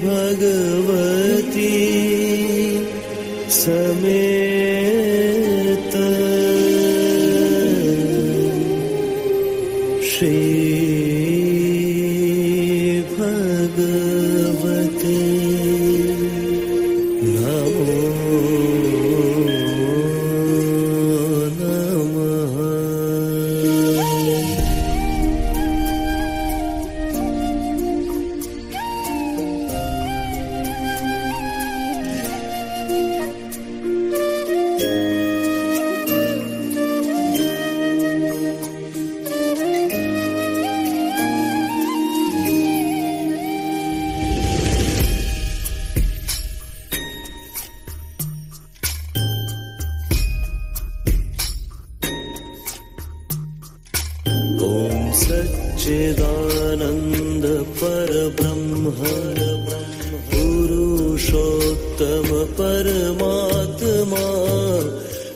भगवती समेत श्री भगवते नमो नमः। सच्चिदानंद परब्रह्म पुरुषोत्तम परमात्मा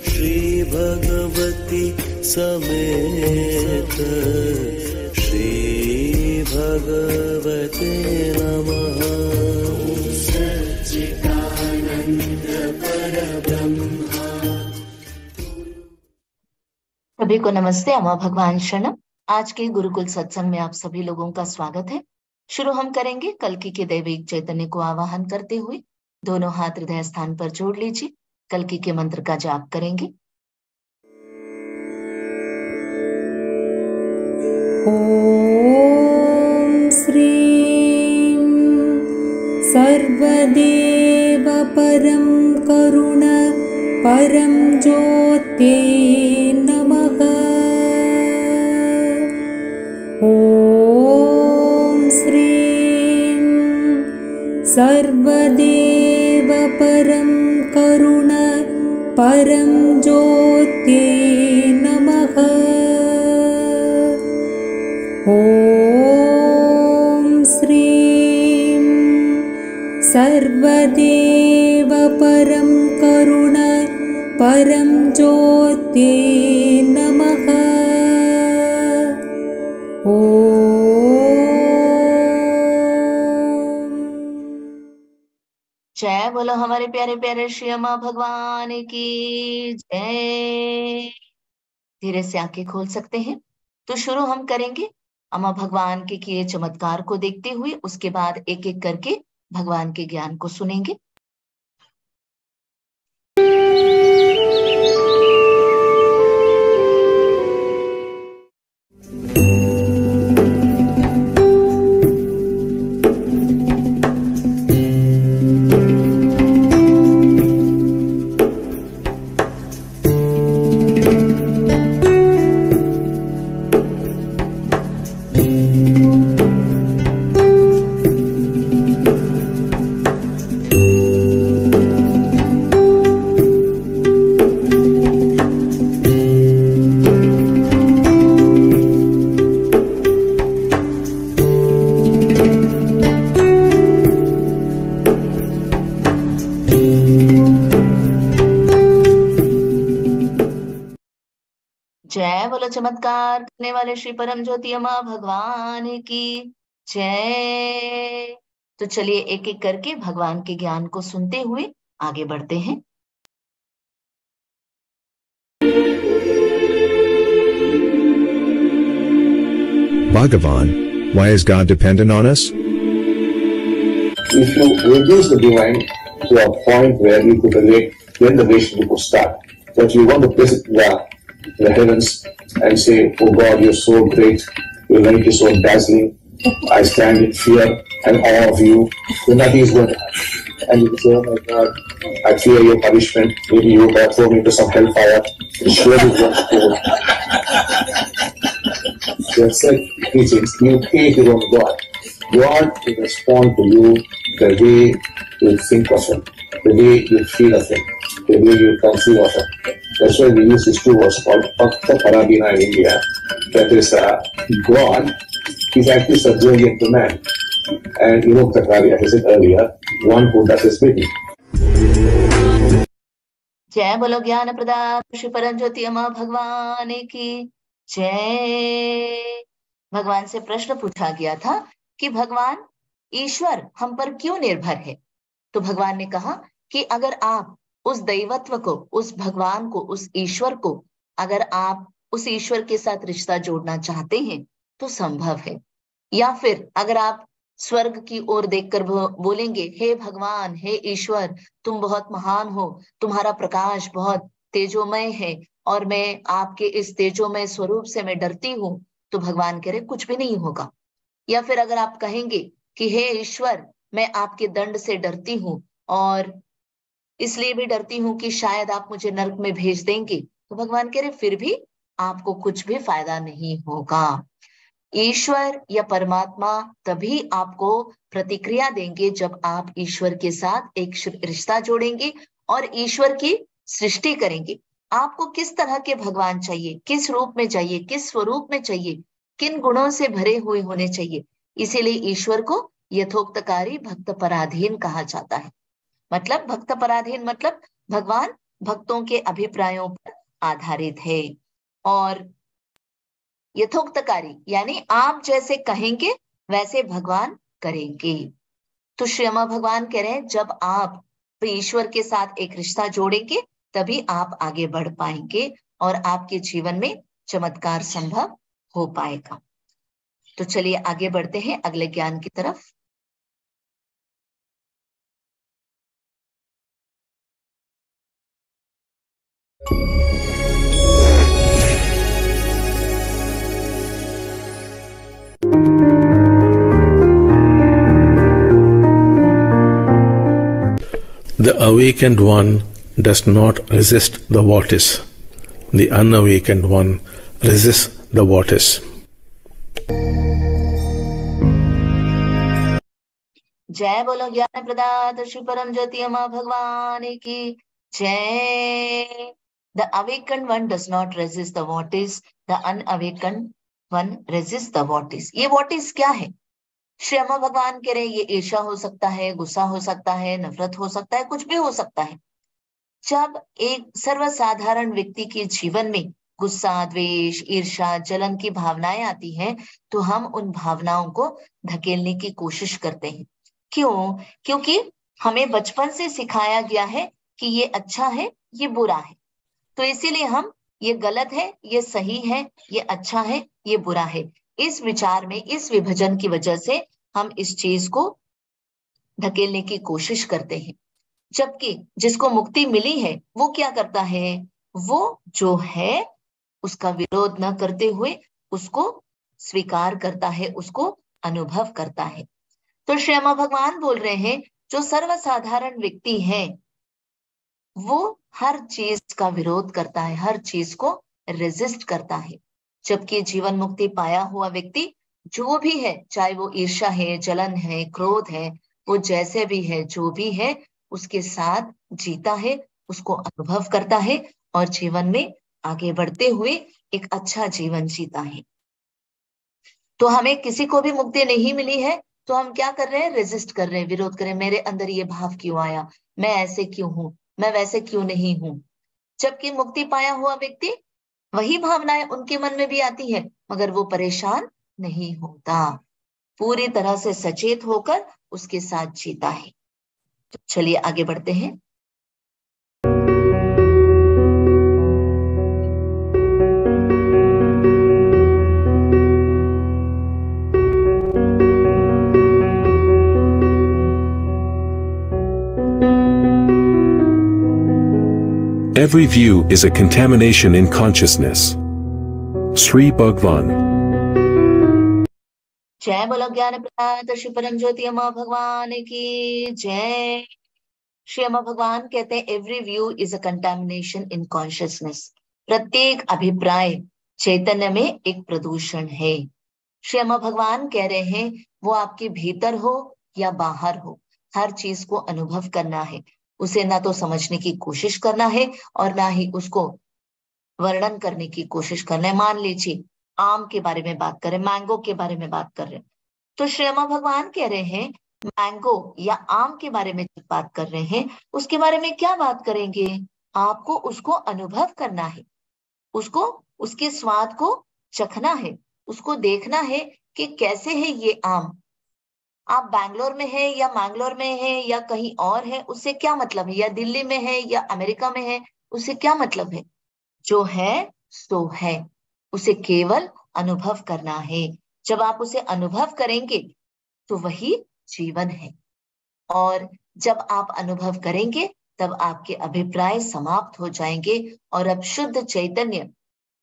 श्री भगवती समेत श्री भगवते नमः। सच्चिदानंद परब्रह्म। सभी को नमस्ते। अम्मा भगवान शरणम। आज के गुरुकुल सत्संग में आप सभी लोगों का स्वागत है। शुरू हम करेंगे कल्कि के दैविक चैतन्य को आवाहन करते हुए। दोनों हाथ हृदय स्थान पर जोड़ लीजिए। कल्कि के मंत्र का जाप करेंगे। ओम श्रीं सर्वदेव परं करुण परं ज्योते नमः। ओम श्रीं सर्वदेव परं करुण परं ज्योते नमः। ओम श्रीं सर्वदेव परं करुण परं ज्योते नमः। जय बोलो हमारे प्यारे प्यारे श्री अम्मा भगवान की जय। धीरे से आंखें खोल सकते हैं। तो शुरू हम करेंगे अम्मा भगवान के किए चमत्कार को देखते हुए। उसके बाद एक एक करके भगवान के ज्ञान को सुनेंगे। जय बोलो चमत्कार करने वाले श्री परम ज्योति अम्मा भगवान की जय। तो चलिए एक एक करके भगवान के ज्ञान को सुनते हुए आगे बढ़ते हैं। Bhagavan, why is God dependent on us? If you reduce the divine to a point where you could relate, then the relationship could start. But you want to place it in the heavens and say, oh God, you're so great, your light is so dazzling, I stand in fear and awe of you, then nothing is going to happen. And you say, oh my God, I fear your punishment, maybe you will throw me into some hellfire, it surely is going to go. You have said teachings, you hate your own God. God will respond to you the way you think of Him, the way you feel of Him, the way you conceive of Him. That's why we use these two words called Bhakta Parabhina in India. That is, God is actually subservient to man. And you know, as I said earlier, one who does His bidding. जय बोलो ज्ञान प्रदान श्री परम ज्योति अम्मा भगवान की जय। भगवान से प्रश्न पूछा गया था कि भगवान ईश्वर हम पर क्यों निर्भर है। तो भगवान ने कहा कि अगर आप उस दैवत्व को, उस भगवान को, उस ईश्वर को, अगर आप उस ईश्वर के साथ रिश्ता जोड़ना चाहते हैं तो संभव है। या फिर अगर आप स्वर्ग की ओर देखकर बोलेंगे, हे भगवान, हे ईश्वर, तुम बहुत महान हो, तुम्हारा प्रकाश बहुत तेजोमय है और मैं आपके इस तेजोमय स्वरूप से मैं डरती हूं, तो भगवान कह रहे कुछ भी नहीं होगा। या फिर अगर आप कहेंगे कि हे ईश्वर, मैं आपके दंड से डरती हूं और इसलिए भी डरती हूं कि शायद आप मुझे नरक में भेज देंगे, तो भगवान कह रहे फिर भी आपको कुछ भी फायदा नहीं होगा। ईश्वर या परमात्मा तभी आपको प्रतिक्रिया देंगे जब आप ईश्वर के साथ एक रिश्ता जोड़ेंगे और ईश्वर की सृष्टि करेंगे। आपको किस तरह के भगवान चाहिए, किस रूप में चाहिए, किस स्वरूप में चाहिए, किन गुणों से भरे हुए होने चाहिए, इसीलिए ईश्वर को यथोक्तकारी भक्त पराधीन कहा जाता है। मतलब भक्त पराधीन मतलब भगवान भक्तों के अभिप्रायों पर आधारित है और यथोक्तकारी यानी आप जैसे कहेंगे वैसे भगवान करेंगे। तो श्रीमा भगवान कह रहे हैं जब आप ईश्वर के साथ एक रिश्ता जोड़ेंगे तभी आप आगे बढ़ पाएंगे और आपके जीवन में चमत्कार संभव हो पाएगा। तो चलिए आगे बढ़ते हैं अगले ज्ञान की तरफ। The awakened one does not resist the what is. The unawakened one resists the what is. जय बोलो ज्ञान प्रदाता श्री परम ज्योति अम्मा भगवान की जय। The awakened one does not resist the what is. The unawakened one resists the what is. ये what is क्या है? श्री अम्मा भगवान कह रहे ये ईर्ष्या हो सकता है, गुस्सा हो सकता है, नफरत हो सकता है, कुछ भी हो सकता है। जब एक सर्वसाधारण व्यक्ति के जीवन में गुस्सा, द्वेष, ईर्ष्या, जलन की भावनाएं आती हैं तो हम उन भावनाओं को धकेलने की कोशिश करते हैं। क्यों? क्योंकि हमें बचपन से सिखाया गया है कि ये अच्छा है, ये बुरा है, तो इसीलिए हम ये गलत है, ये सही है, ये अच्छा है, ये बुरा है, इस विचार में, इस विभाजन की वजह से हम इस चीज को धकेलने की कोशिश करते हैं। जबकि जिसको मुक्ति मिली है वो क्या करता है? वो जो है उसका विरोध न करते हुए उसको स्वीकार करता है, उसको अनुभव करता है। तो श्रीमा भगवान बोल रहे हैं जो सर्वसाधारण व्यक्ति है वो हर चीज का विरोध करता है, हर चीज को रेजिस्ट करता है। जबकि जीवन मुक्ति पाया हुआ व्यक्ति जो भी है, चाहे वो ईर्ष्या है, जलन है, क्रोध है, वो जैसे भी है, जो भी है, उसके साथ जीता है, उसको अनुभव करता है और जीवन में आगे बढ़ते हुए एक अच्छा जीवन जीता है। तो हमें किसी को भी मुक्ति नहीं मिली है तो हम क्या कर रहे हैं? रेजिस्ट कर रहे हैं, विरोध कर रहे हैं। मेरे अंदर ये भाव क्यों आया? मैं ऐसे क्यों हूं? मैं वैसे क्यों नहीं हूं? जबकि मुक्ति पाया हुआ व्यक्ति वही भावनाएं उनके मन में भी आती है मगर वो परेशान नहीं होता, पूरी तरह से सचेत होकर उसके साथ जीता है। तो चलिए आगे बढ़ते हैं। Every view is a contamination in consciousness. Sri Bhagwan. जय बोलो ज्ञान प्रदाता श्री परम ज्योति अम्मा भगवान की जय। श्री अम्मा भगवान कहते हैं every view is a contamination in consciousness. प्रत्येक अभिप्राय चैतन्य में एक प्रदूषण है। श्री अम्मा भगवान कह रहे हैं वो आपके भीतर हो या बाहर हो, हर चीज को अनुभव करना है, उसे ना तो समझने की कोशिश करना है और ना ही उसको वर्णन करने की कोशिश करना है। मान लीजिए आम के बारे में बात करें, मैंगो के बारे में बात कर रहे हैं, तो श्री अम्मा भगवान कह रहे हैं मैंगो या आम के बारे में जब बात कर रहे हैं उसके बारे में क्या बात करेंगे? आपको उसको अनुभव करना है, उसको उसके स्वाद को चखना है, उसको देखना है कि कैसे है ये आम, आप बैंगलोर में है या मैंगलोर में है या कहीं और है, उससे क्या मतलब है, या दिल्ली में है या अमेरिका में है, उससे क्या मतलब है। जो है सो है, उसे केवल अनुभव करना है। जब आप उसे अनुभव करेंगे तो वही जीवन है। और जब आप अनुभव करेंगे तब आपके अभिप्राय समाप्त हो जाएंगे और अब शुद्ध चैतन्य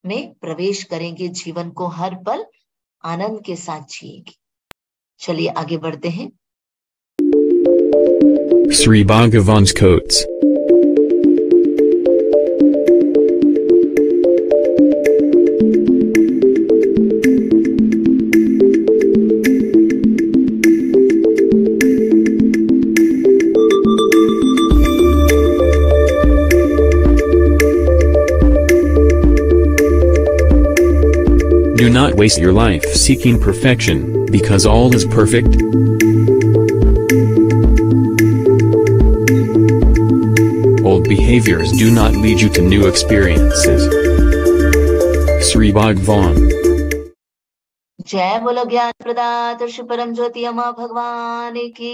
में प्रवेश करेंगे, जीवन को हर पल आनंद के साथ जिएंगे। चलिए आगे बढ़ते हैं। Sri Bhagavan's quotes. Do not waste your life seeking perfection, because all is perfect. Old behaviors do not lead you to new experiences. Sri Bhagavan. जय बोलो ज्ञान प्रदाता श्री परम ज्योति अम्मा भगवान की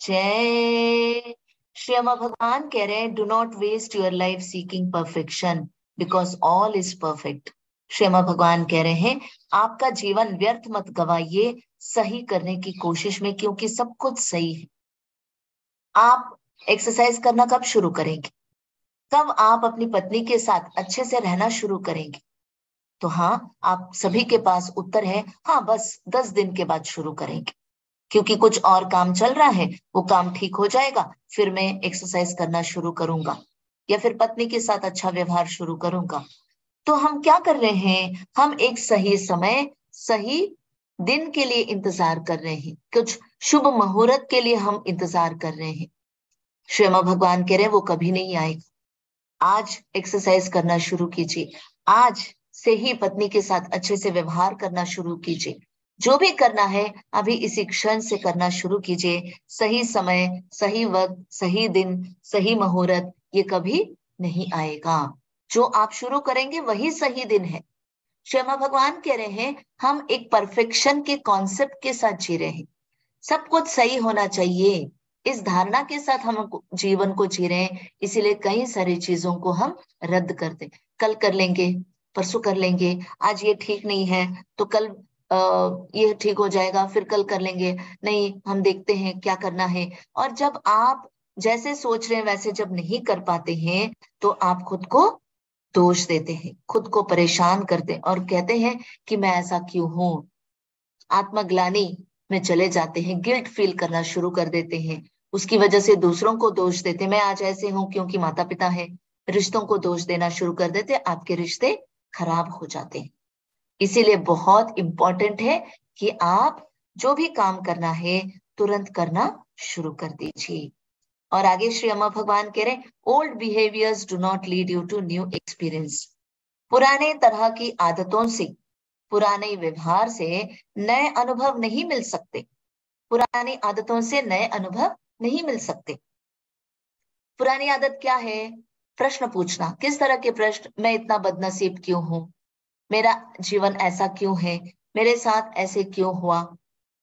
जय। श्री अम्मा भगवान कह रहे हैं, do not waste your life seeking perfection because all is perfect. Shri Amma Bhagwan कह रहे हैं, आपका जीवन व्यर्थ मत गवाइए सही करने की कोशिश में, क्योंकि सब कुछ सही है। आप एक्सरसाइज करना कब शुरू करेंगे? कब आप अपनी पत्नी के साथ अच्छे से रहना शुरू करेंगे? तो हाँ, आप सभी के पास उत्तर है, हाँ बस 10 दिन के बाद शुरू करेंगे, क्योंकि कुछ और काम चल रहा है, वो काम ठीक हो जाएगा, फिर मैं एक्सरसाइज करना शुरू करूंगा या फिर पत्नी के साथ अच्छा व्यवहार शुरू करूंगा। तो हम क्या कर रहे हैं? हम एक सही समय, सही दिन के लिए इंतजार कर रहे हैं, कुछ शुभ मुहूर्त के लिए हम इंतजार कर रहे हैं। श्री अम्मा भगवान कह रहे हैं वो कभी नहीं आएगा। आज एक्सरसाइज करना शुरू कीजिए, आज से ही पत्नी के साथ अच्छे से व्यवहार करना शुरू कीजिए। जो भी करना है अभी इसी क्षण से करना शुरू कीजिए। सही समय, सही वक्त, सही दिन, सही मुहूर्त ये कभी नहीं आएगा। जो आप शुरू करेंगे वही सही दिन है। श्री अम्मा भगवान कह रहे हैं, हम एक परफेक्शन के कॉन्सेप्ट के साथ जी रहे हैं, सब कुछ सही होना चाहिए, इस धारणा के साथ हम जीवन को जी रहे हैं। इसीलिए कई सारी चीजों को हम रद्द करते, कल कर लेंगे, परसों कर लेंगे, आज ये ठीक नहीं है तो कल ये ठीक हो जाएगा, फिर कल कर लेंगे, नहीं हम देखते हैं क्या करना है। और जब आप जैसे सोच रहे हैं वैसे जब नहीं कर पाते हैं तो आप खुद को दोष देते हैं, खुद को परेशान करते हैं और कहते हैं कि मैं ऐसा क्यों हूं। आत्मग्लानि में चले जाते हैं, गिल्ट फील करना शुरू कर देते हैं, उसकी वजह से दूसरों को दोष देते हैं, मैं आज ऐसे हूं क्योंकि माता पिता है, रिश्तों को दोष देना शुरू कर देते हैं, आपके रिश्ते खराब हो जाते हैं। इसीलिए बहुत इंपॉर्टेंट है कि आप जो भी काम करना है तुरंत करना शुरू कर दीजिए। और आगे श्री अम्मा भगवान कह रहे हैं, old behaviours do not lead you to new experience. पुराने तरह की आदतों से, पुराने व्यवहार से नए अनुभव नहीं मिल सकते। पुरानी आदतों से नए अनुभव नहीं मिल सकते। पुरानी आदत क्या है? प्रश्न पूछना। किस तरह के प्रश्न? मैं इतना बदनसीब क्यों हूं? मेरा जीवन ऐसा क्यों है? मेरे साथ ऐसे क्यों हुआ?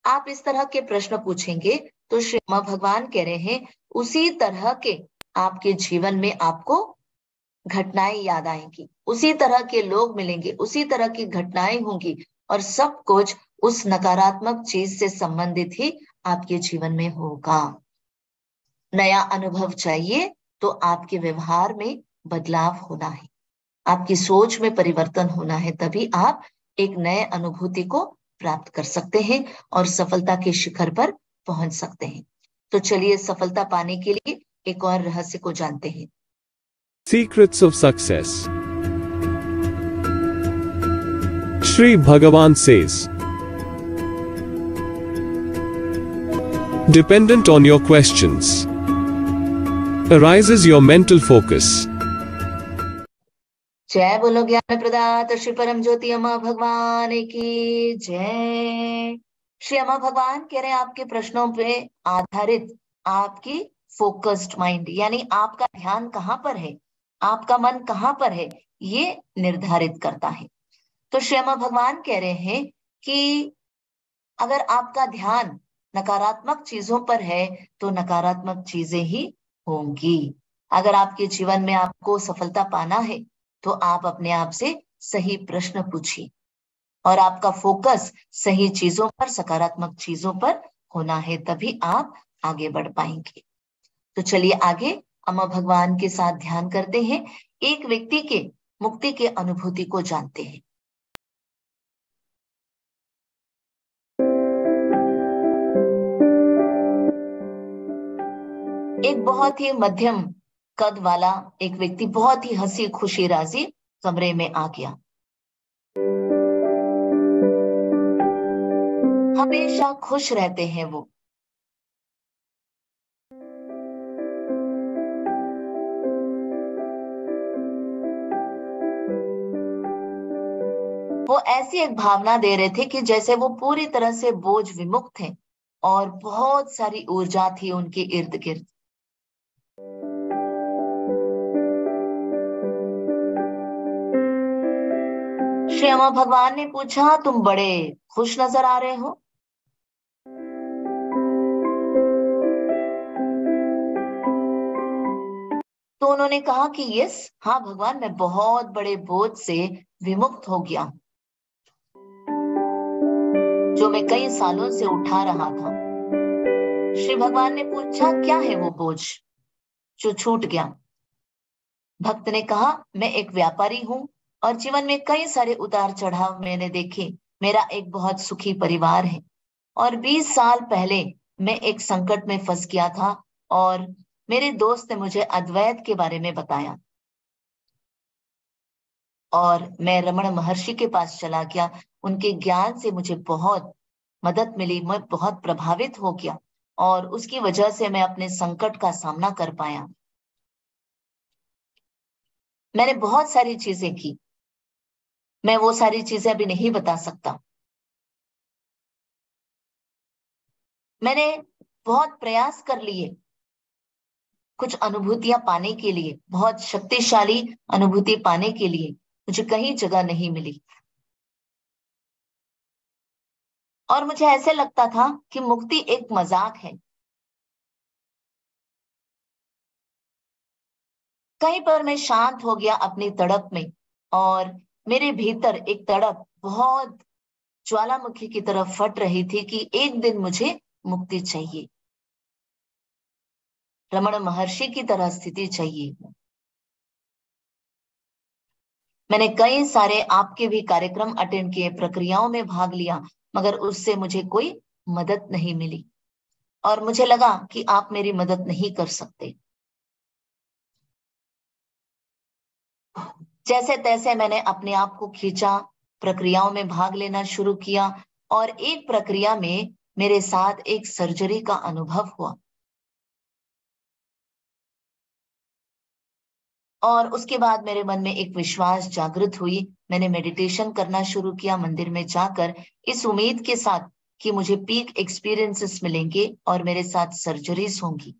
आप इस तरह के प्रश्न पूछेंगे तो श्री अम्मा भगवान कह रहे हैं, उसी तरह के आपके जीवन में आपको घटनाएं याद आएंगी, उसी तरह के लोग मिलेंगे, उसी तरह की घटनाएं होंगी और सब कुछ उस नकारात्मक चीज से संबंधित ही आपके जीवन में होगा। नया अनुभव चाहिए तो आपके व्यवहार में बदलाव होना है, आपकी सोच में परिवर्तन होना है, तभी आप एक नए अनुभूति को प्राप्त कर सकते हैं और सफलता के शिखर पर पहुंच सकते हैं। तो चलिए सफलता पाने के लिए एक और रहस्य को जानते हैं। Secrets of Success. Sri Bhagavan says, dependent on your questions arises your mental focus. जय बोलो ज्ञान प्रदाता श्री परम ज्योति अम्मा भगवान की जय। श्री अम्मा भगवान कह रहे हैं, आपके प्रश्नों पे आधारित आपकी फोकस्ड माइंड, यानी आपका ध्यान कहाँ पर है, आपका मन कहाँ पर है, ये निर्धारित करता है। तो श्री अम्मा भगवान कह रहे हैं कि अगर आपका ध्यान नकारात्मक चीजों पर है तो नकारात्मक चीजें ही होंगी। अगर आपके जीवन में आपको सफलता पाना है तो आप अपने आप से सही प्रश्न पूछिए और आपका फोकस सही चीजों पर, सकारात्मक चीजों पर होना है, तभी आप आगे बढ़ पाएंगे। तो चलिए आगे अम्मा भगवान के साथ ध्यान करते हैं, एक व्यक्ति के मुक्ति के अनुभूति को जानते हैं। एक बहुत ही मध्यम कद वाला एक व्यक्ति बहुत ही हंसी खुशी राजी कमरे में आ गया। हमेशा खुश रहते हैं वो। वो ऐसी एक भावना दे रहे थे कि जैसे वो पूरी तरह से बोझ विमुक्त थे और बहुत सारी ऊर्जा थी उनके इर्द गिर्द। श्री अम्मा भगवान ने पूछा, तुम बड़े खुश नजर आ रहे हो। तो उन्होंने कहा कि यस, हाँ भगवान, मैं बहुत बड़े बोझ से विमुक्त हो गया जो मैं कई सालों से उठा रहा था। श्री भगवान ने पूछा, क्या है वो बोझ जो छूट गया? भक्त ने कहा, मैं एक व्यापारी हूं और जीवन में कई सारे उतार चढ़ाव मैंने देखे। मेरा एक बहुत सुखी परिवार है और 20 साल पहले मैं एक संकट में फंस गया था और मेरे दोस्त ने मुझे अद्वैत के बारे में बताया और मैं रमण महर्षि के पास चला गया। उनके ज्ञान से मुझे बहुत मदद मिली, मैं बहुत प्रभावित हो गया और उसकी वजह से मैं अपने संकट का सामना कर पाया। मैंने बहुत सारी चीजें की, मैं वो सारी चीजें अभी नहीं बता सकता। मैंने बहुत प्रयास कर लिए कुछ अनुभूतियां पाने के लिए, बहुत शक्तिशाली अनुभूति पाने के लिए, मुझे कहीं जगह नहीं मिली और मुझे ऐसे लगता था कि मुक्ति एक मजाक है। कहीं पर मैं शांत हो गया अपनी तड़प में और मेरे भीतर एक तड़प बहुत ज्वालामुखी की तरफ फट रही थी कि एक दिन मुझे मुक्ति चाहिए, रमण महर्षि की तरह स्थिति चाहिए। मैंने कई सारे आपके भी कार्यक्रम अटेंड किए, प्रक्रियाओं में भाग लिया, मगर उससे मुझे कोई मदद नहीं मिली और मुझे लगा कि आप मेरी मदद नहीं कर सकते। जैसे तैसे मैंने अपने आप को खींचा, प्रक्रियाओं में भाग लेना शुरू किया और एक प्रक्रिया में मेरे साथ एक सर्जरी का अनुभव हुआ और उसके बाद मेरे मन में एक विश्वास जागृत हुई। मैंने मेडिटेशन करना शुरू किया मंदिर में जाकर, इस उम्मीद के साथ कि मुझे पीक एक्सपीरियंसेस मिलेंगे और मेरे साथ सर्जरीज होंगी।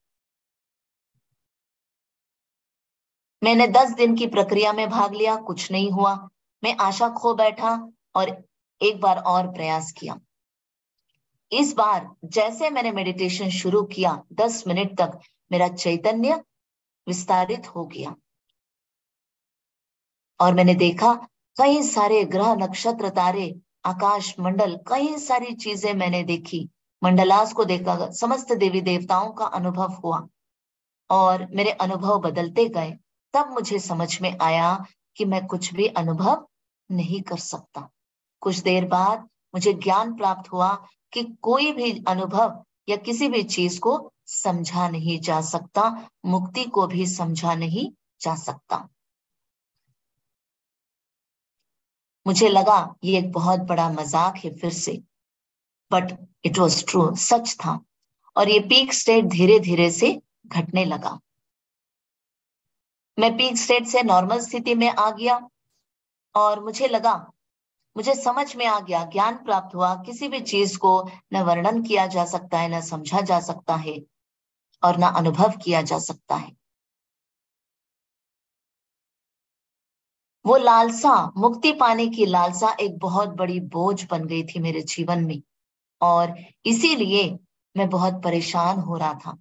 मैंने 10 दिन की प्रक्रिया में भाग लिया, कुछ नहीं हुआ। मैं आशा खो बैठा और एक बार और प्रयास किया। इस बार जैसे मैंने मेडिटेशन शुरू किया, 10 मिनट तक मेरा चैतन्य विस्तारित हो गया और मैंने देखा कई सारे ग्रह, नक्षत्र, तारे, आकाश मंडल, कई सारी चीजें मैंने देखी। मंडलास को देखा, समस्त देवी देवताओं का अनुभव हुआ और मेरे अनुभव बदलते गए। तब मुझे समझ में आया कि मैं कुछ भी अनुभव नहीं कर सकता। कुछ देर बाद मुझे ज्ञान प्राप्त हुआ कि कोई भी अनुभव या किसी भी चीज को समझा नहीं जा सकता, मुक्ति को भी समझा नहीं जा सकता। मुझे लगा ये एक बहुत बड़ा मजाक है फिर से, बट इट वॉज ट्रू, सच था। और ये पीक स्टेट धीरे धीरे से घटने लगा। मैं पीक स्टेट से नॉर्मल स्थिति में आ गया और मुझे समझ में आ गया, ज्ञान प्राप्त हुआ, किसी भी चीज को न वर्णन किया जा सकता है, न समझा जा सकता है और न अनुभव किया जा सकता है। वो लालसा, मुक्ति पाने की लालसा एक बहुत बड़ी बोझ बन गई थी मेरे जीवन में और इसीलिए मैं बहुत परेशान हो रहा था।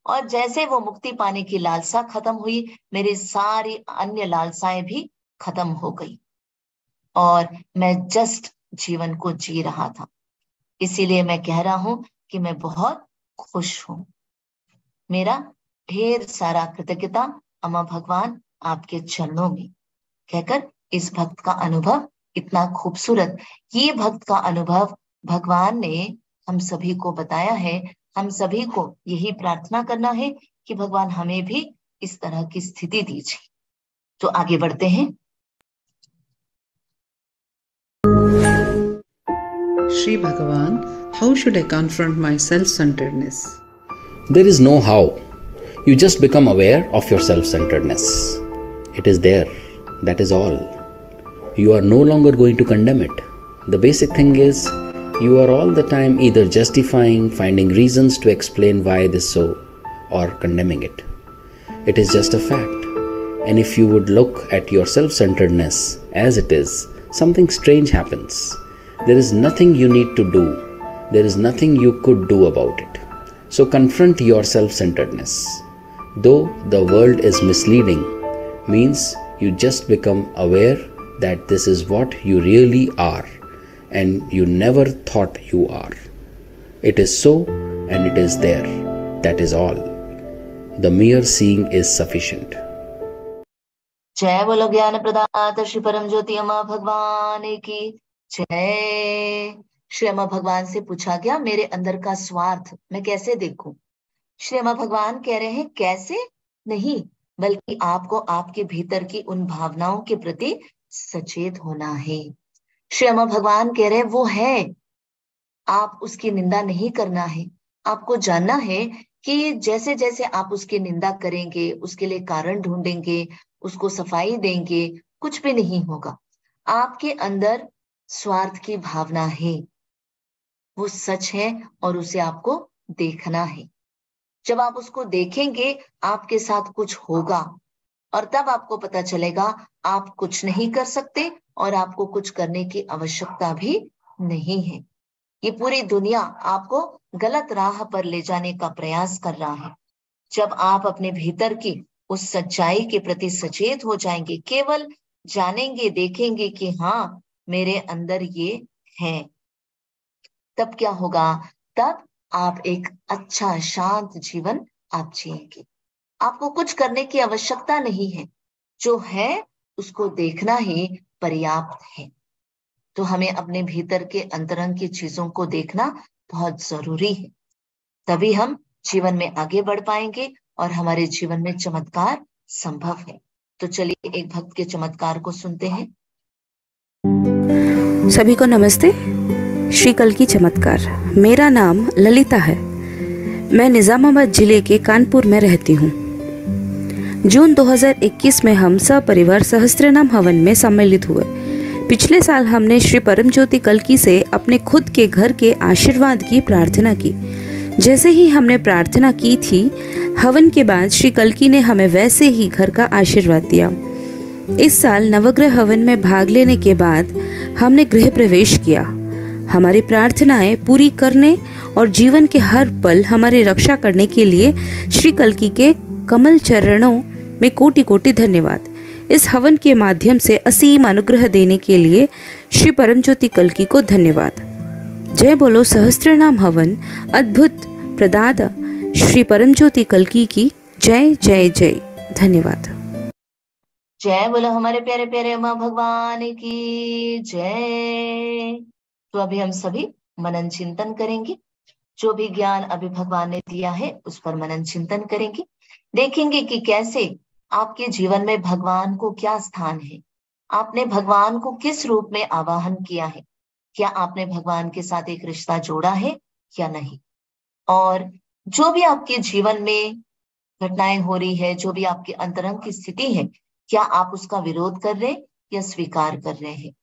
और जैसे वो मुक्ति पाने की लालसा खत्म हुई, मेरी सारी अन्य लालसाएं भी खत्म हो गई और मैं जस्ट जीवन को जी रहा था। इसीलिए मैं कह रहा हूं कि मैं बहुत खुश हूं। मेरा ढेर सारा कृतज्ञता अम्मा भगवान आपके चरणों में, कहकर इस भक्त का अनुभव इतना खूबसूरत, ये भक्त का अनुभव भगवान ने हम सभी को बताया है। हम सभी को यही प्रार्थना करना है कि भगवान हमें भी इस तरह की स्थिति दीजिए। तो आगे बढ़ते हैं। Shri Bhagavan, how should I confront my self-centeredness? There is no how. You just become aware of your self-centeredness. It is there. That is all. You are no longer going to condemn it. The basic thing is, you are all the time either justifying, finding reasons to explain why this so, or condemning it. It is just a fact. And if you would look at your self-centeredness as it is, something strange happens. There is nothing you need to do. There is nothing you could do about it. So confront your self-centeredness. Though the world is misleading, means you just become aware that this is what you really are and you never thought you are. It is so and it is there. That is all. The mere seeing is sufficient. जय बोलो ज्ञान प्रदाता श्री परम ज्योति अम्मा भगवान की जय। श्री अम्मा भगवान से पूछा गया, मेरे अंदर का स्वार्थ मैं कैसे देखूं? श्री अम्मा भगवान कह रहे हैं, कैसे नहीं, बल्कि आपको आपके भीतर की उन भावनाओं के प्रति सचेत होना है। श्री अम्मा भगवान कह रहे हैं, वो है, आप उसकी निंदा नहीं करना है। आपको जानना है कि जैसे जैसे आप उसकी निंदा करेंगे, उसके लिए कारण ढूंढेंगे, उसको सफाई देंगे, कुछ भी नहीं होगा। आपके अंदर स्वार्थ की भावना है, वो सच है और उसे आपको देखना है। जब आप उसको देखेंगे, आपके साथ कुछ होगा और तब आपको पता चलेगा आप कुछ नहीं कर सकते और आपको कुछ करने की आवश्यकता भी नहीं है। ये पूरी दुनिया आपको गलत राह पर ले जाने का प्रयास कर रहा है। जब आप अपने भीतर की उस सच्चाई के प्रति सचेत हो जाएंगे, केवल जानेंगे, देखेंगे कि हाँ मेरे अंदर ये है, तब क्या होगा? तब आप एक अच्छा शांत जीवन आप जिएंगे। आपको कुछ करने की आवश्यकता नहीं है, जो है उसको देखना ही पर्याप्त है। तो हमें अपने भीतर के अंतरंग की चीजों को देखना बहुत जरूरी है, तभी हम जीवन में आगे बढ़ पाएंगे और हमारे जीवन में चमत्कार संभव है। तो चलिए एक भक्त के चमत्कार को सुनते हैं। सभी को नमस्ते। श्री कल की चमत्कार। मेरा नाम ललिता है। मैं निजामाबाद जिले के कानपुर में रहती हूँ। जून 2021 में हम सपरिवार सहस्त्रनाम हवन में सम्मिलित हुए। पिछले साल हमने श्री परम ज्योति कल्की से अपने खुद के घर के आशीर्वाद की प्रार्थना की। जैसे ही हमने प्रार्थना की थी, हवन के बाद श्री कल्की ने हमें वैसे ही घर का आशीर्वाद दिया। इस साल नवग्रह हवन में भाग लेने के बाद हमने गृह प्रवेश किया। हमारी प्रार्थनाएं पूरी करने और जीवन के हर पल हमारी रक्षा करने के लिए श्री कल्की के कमल चरणों में कोटि कोटि धन्यवाद। इस हवन के माध्यम से असीम अनुग्रह देने के लिए श्री परम ज्योति कल्की को धन्यवाद। जय बोलो सहस्त्रनाम हवन अद्भुत प्रदाता श्री परम ज्योति कल्की की जय जय जय। धन्यवाद। जय बोलो हमारे प्यारे प्यारे अम्मा भगवान की जय। तो अभी हम सभी मनन चिंतन करेंगे। जो भी ज्ञान अभी भगवान ने दिया है उस पर मनन चिंतन करेंगे। देखेंगे कि कैसे आपके जीवन में भगवान को क्या स्थान है, आपने भगवान को किस रूप में आवाहन किया है, क्या आपने भगवान के साथ एक रिश्ता जोड़ा है या नहीं, और जो भी आपके जीवन में घटनाएं हो रही है, जो भी आपके अंतरंग की स्थिति है, क्या आप उसका विरोध कर रहे हैं या स्वीकार कर रहे हैं।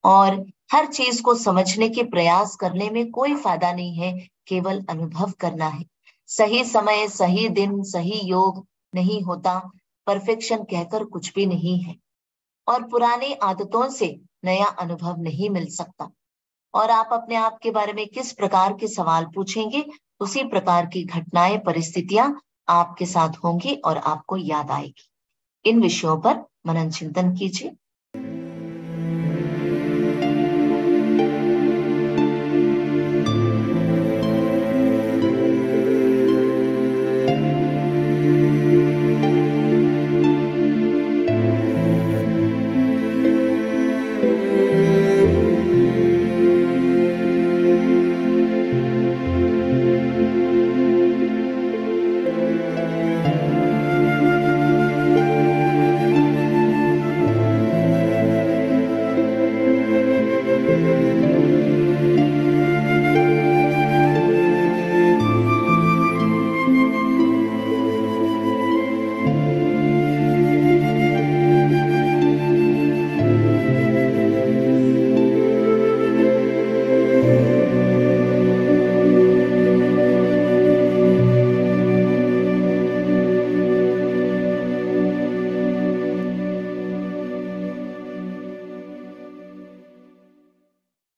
और हर चीज को समझने के प्रयास करने में कोई फायदा नहीं है, केवल अनुभव करना है। सही समय, सही दिन, सही योग नहीं होता, परफेक्शन कहकर कुछ भी नहीं है, और पुरानी आदतों से नया अनुभव नहीं मिल सकता। और आप अपने आप के बारे में किस प्रकार के सवाल पूछेंगे उसी प्रकार की घटनाएं, परिस्थितियां आपके साथ होंगी और आपको याद आएगी। इन विषयों पर मनन चिंतन कीजिए।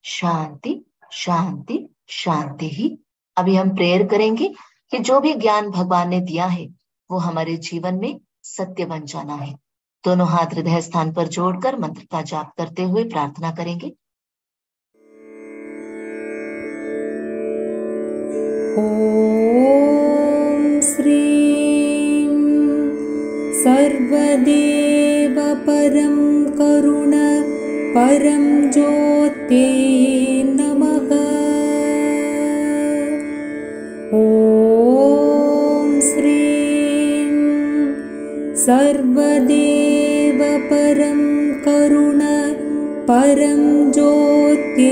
शांति शांति शांति ही। अभी हम प्रेयर करेंगे कि जो भी ज्ञान भगवान ने दिया है वो हमारे जीवन में सत्य बन जाना है। दोनों हाथ हृदय स्थान पर जोड़कर मंत्र का जाप करते हुए प्रार्थना करेंगे। ओम श्रीं सर्वदेव परं करुण परं ज्योते नमः। ओम श्रीं सर्वदेव परं करुण परं ज्योते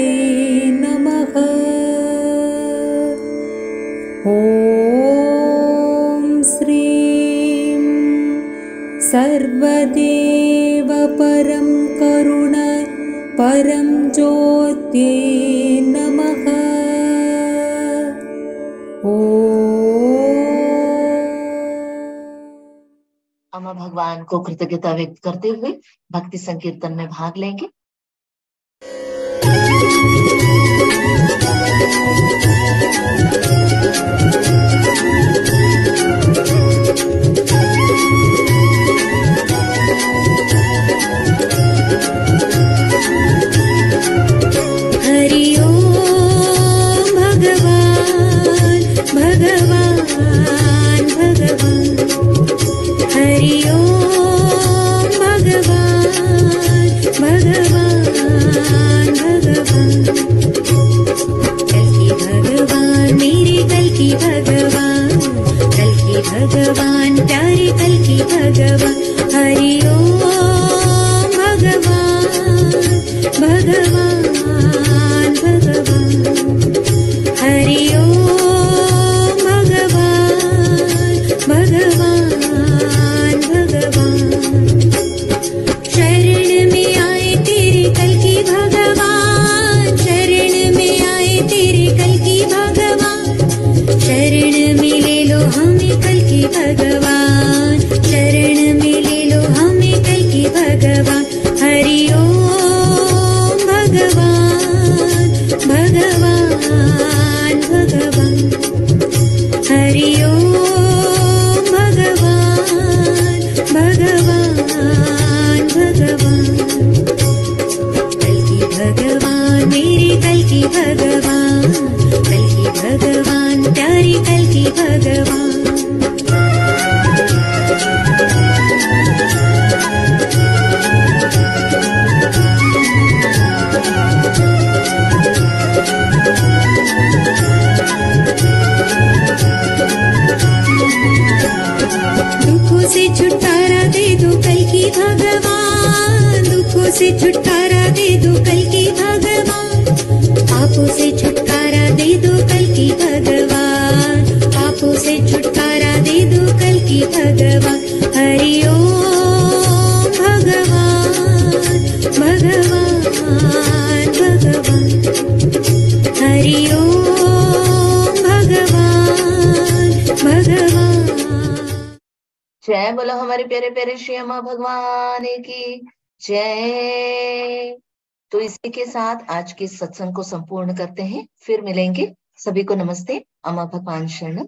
नमः। ओम श्रीं सर्वदेव परं करुण परं ज्योते नमः। अम्मा भगवान को कृतज्ञता व्यक्त करते हुए भक्ति संकीर्तन में भाग लेंगे। हरि ओम भगवान भगवान भगवान। हरि ओम भगवान भगवान भगवान। कल की भगवान मेरे कल की भगवान, कल की भगवान प्यारे कल की भगवान। हरि ओम भगवान भगवान भगवान। हरि ओम भगवान भगवान भगवान। शरण में आए तेरे कल की भगवान, शरण में आए तेरे कल की भगवान। शरण में ले लो हमें कल की भगवान, शरण में ले लो हमें कल की भगवान। हरि ओम भगवान भगवान भगवान। हरि ओम भगवान भगवान भगवान। कल की भगवान मेरे कल की भगवान, कल की भगवान प्यारी कल की भगवान। दुखों से छुटकारा दे दो कल की भगवान, दुखों से छुटकारा दे दो कल की भगवान। पापों से छुटकारा दे दो कल की भगवान, पापों से छुटकारा दे दो कल की भगवान। हरि ओम भगवान भगवान भगवान। हरि ओम भगवान भगवान। जय बोलो हमारे प्यारे प्यारे श्री अम्मा भगवान की जय। तो इसी के साथ आज के सत्संग को संपूर्ण करते हैं। फिर मिलेंगे सभी को नमस्ते। अम्मा भगवान शरणम।